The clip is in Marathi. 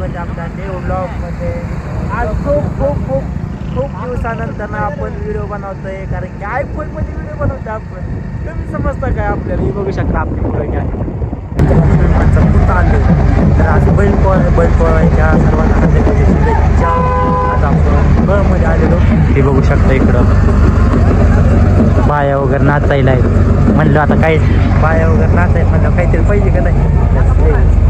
स्वागत आहे आपल्या न्यू ब्लॉगमध्ये। आज खूप दिवसानंतर आपण व्हिडिओ बनवतोय, कारण की आयफोनमध्ये व्हिडिओ बनवतोय आपण। तुम्ही समजता काय आपल्याला? हे बघू शकता आपली पुढे काय खूप आले तर आज बैलपोळ्याच्या सर्वांना हार्दिक शुभेच्छा। आज आपण बळमध्ये आलेलो, हे बघू शकता इकडं बाया वगैरे नाचायला आहेत। म्हणलं आता काय बाया वगैरे नाचायला म्हणलं काहीतरी पाहिजे का नाही।